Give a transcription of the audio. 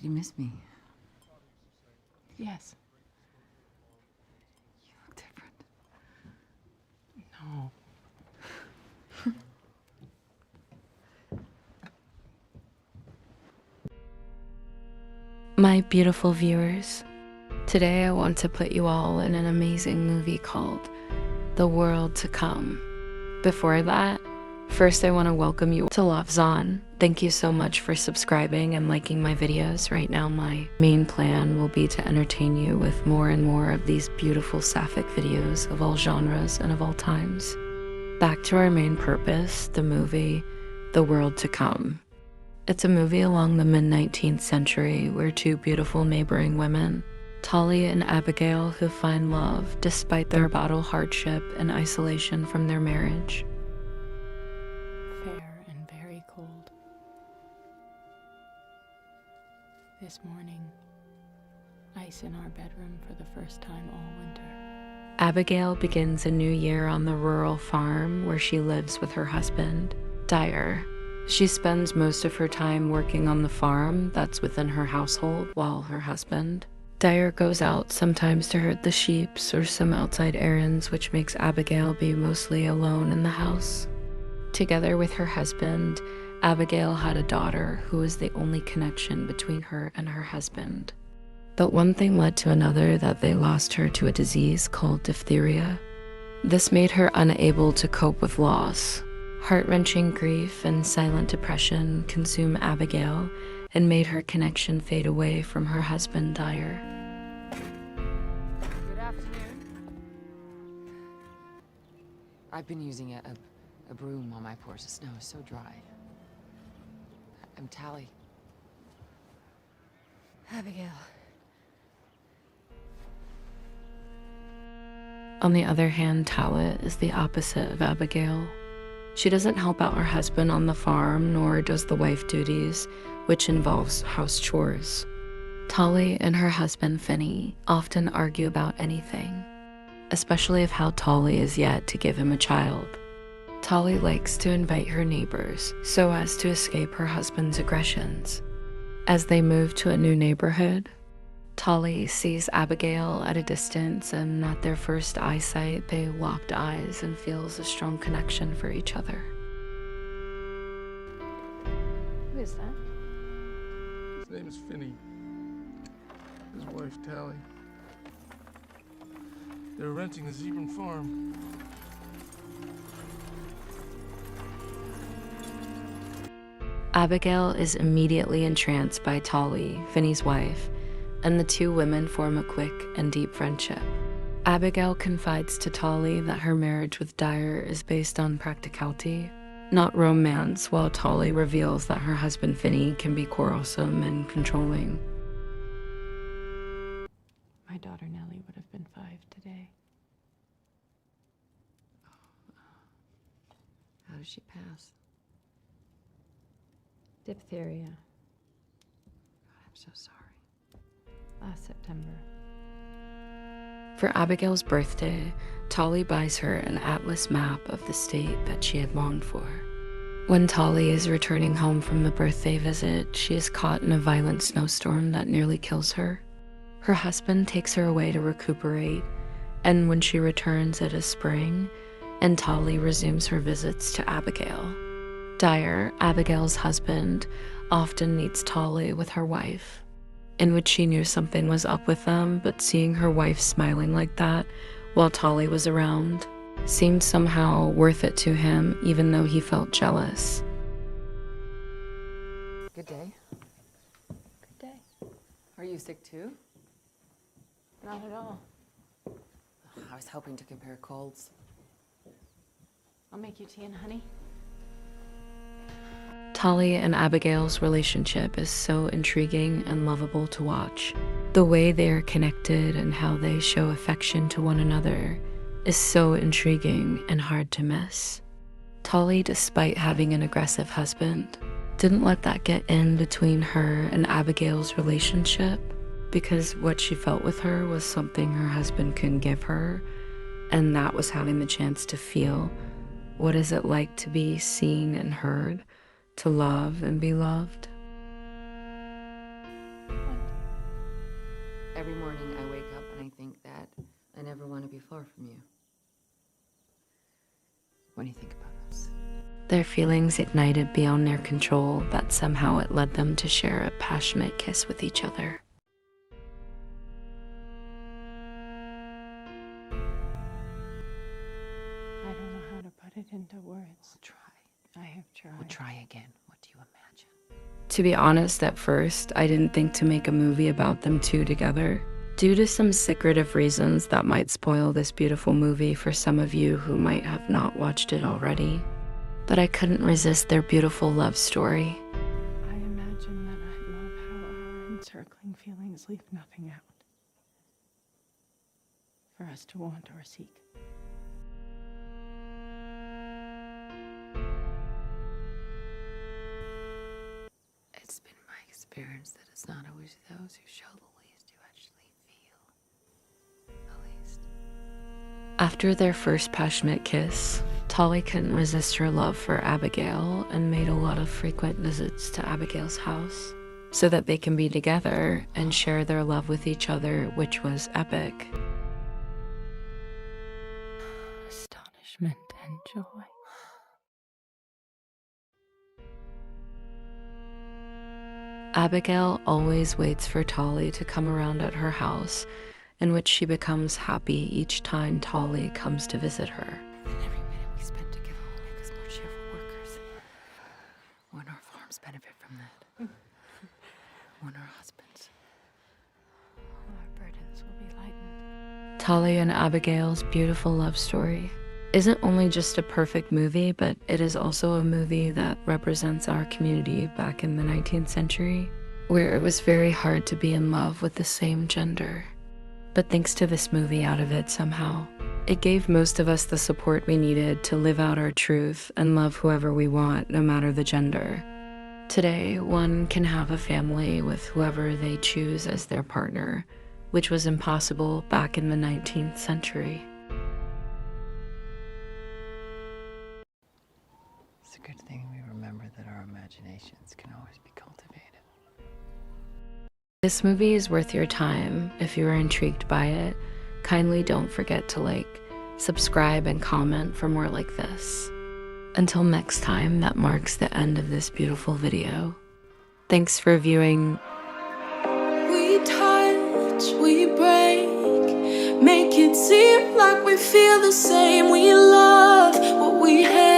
Did you miss me? Yes. You look different. No. My beautiful viewers, today I want to put you all in an amazing movie called The World to Come. Before that, first I want to welcome you to LovZon's. Thank you so much for subscribing and liking my videos. Right now my main plan will be to entertain you with more and more of these beautiful Sapphic videos of all genres and of all times. Back to our main purpose, the movie The World to Come. It's a movie along the mid-19th century where two beautiful neighboring women, Tallie and Abigail, who find love despite their battle hardship and isolation from their marriage. Fair and very cold. This morning, ice in our bedroom for the first time all winter. Abigail begins a new year on the rural farm where she lives with her husband, Dyer. She spends most of her time working on the farm that's within her household, while her husband, Dyer, goes out sometimes to herd the sheep or some outside errands, which makes Abigail be mostly alone in the house. Together with her husband, Abigail had a daughter who was the only connection between her and her husband. But one thing led to another that they lost her to a disease called diphtheria. This made her unable to cope with loss. Heart-wrenching grief and silent depression consume Abigail and made her connection fade away from her husband, Dyer. Good afternoon. I've been using a broom on my porch. The snow is so dry. I'm Tallie. Abigail. On the other hand, Tallie is the opposite of Abigail. She doesn't help out her husband on the farm, nor does the wife duties, which involves house chores. Tallie and her husband, Finney, often argue about anything, especially of how Tallie is yet to give him a child. Tallie likes to invite her neighbors so as to escape her husband's aggressions. As they move to a new neighborhood, Tallie sees Abigail at a distance, and at their first eyesight, they locked eyes and feels a strong connection for each other. Who is that? His name is Finney. His wife, Tallie. They're renting the Zebron farm. Abigail is immediately entranced by Tallie, Finney's wife, and the two women form a quick and deep friendship. Abigail confides to Tallie that her marriage with Dyer is based on practicality, not romance, while Tallie reveals that her husband Finney can be quarrelsome and controlling. My daughter Nellie would have been 5 today. How did she pass? Diphtheria, I'm so sorry. last September. For Abigail's birthday, Tallie buys her an atlas map of the state that she had longed for. When Tallie is returning home from the birthday visit, she is caught in a violent snowstorm that nearly kills her. Her husband takes her away to recuperate, and when she returns, it is spring, and Tallie resumes her visits to Abigail. Dyer, Abigail's husband, often meets Tallie with her wife, in which she knew something was up with them, but seeing her wife smiling like that while Tallie was around seemed somehow worth it to him, even though he felt jealous. Good day. Good day. Are you sick too? Not at all. I was hoping to compare colds. I'll make you tea and honey. Tallie and Abigail's relationship is so intriguing and lovable to watch. The way they are connected and how they show affection to one another is so intriguing and hard to miss. Tallie, despite having an aggressive husband, didn't let that get in between her and Abigail's relationship, because what she felt with her was something her husband couldn't give her, and that was having the chance to feel what is it like to be seen and heard, to love and be loved. far from you. What do you think about us? Their feelings ignited beyond their control, but somehow it led them to share a passionate kiss with each other. I don't know how to put it into words. We'll try. I have tried. We'll try again. What do you imagine? To be honest, at first, I didn't think to make a movie about them two together, due to some secretive reasons that might spoil this beautiful movie for some of you who might have not watched it already. But I couldn't resist their beautiful love story. I imagine that I love how our encircling feelings leave nothing out for us to want or seek. It's been my experience that it's not always those who show the least who actually feel the least. After their first passionate kiss, Tallie couldn't resist her love for Abigail and made a lot of frequent visits to Abigail's house so that they can be together and share their love with each other, which was epic. Astonishment and joy. Abigail always waits for Tallie to come around at her house, in which she becomes happy each time Tallie comes to visit her. And every minute we spend together will make us more cheerful workers. When our farms benefit from that. When our husbands. Our burdens will be lightened. Tallie and Abigail's beautiful love story isn't only just a perfect movie, but it is also a movie that represents our community back in the 19th century, where it was very hard to be in love with the same gender. But thanks to this movie out of it somehow, it gave most of us the support we needed to live out our truth and love whoever we want, no matter the gender. Today, one can have a family with whoever they choose as their partner, which was impossible back in the 19th century. It's a good thing we remember that our imaginations can always be cultivated. This movie is worth your time. If you are intrigued by it, kindly don't forget to subscribe, and comment for more like this. Until next time, that marks the end of this beautiful video. Thanks for viewing. We touch, we break, make it seem like we feel the same. We love what we hate.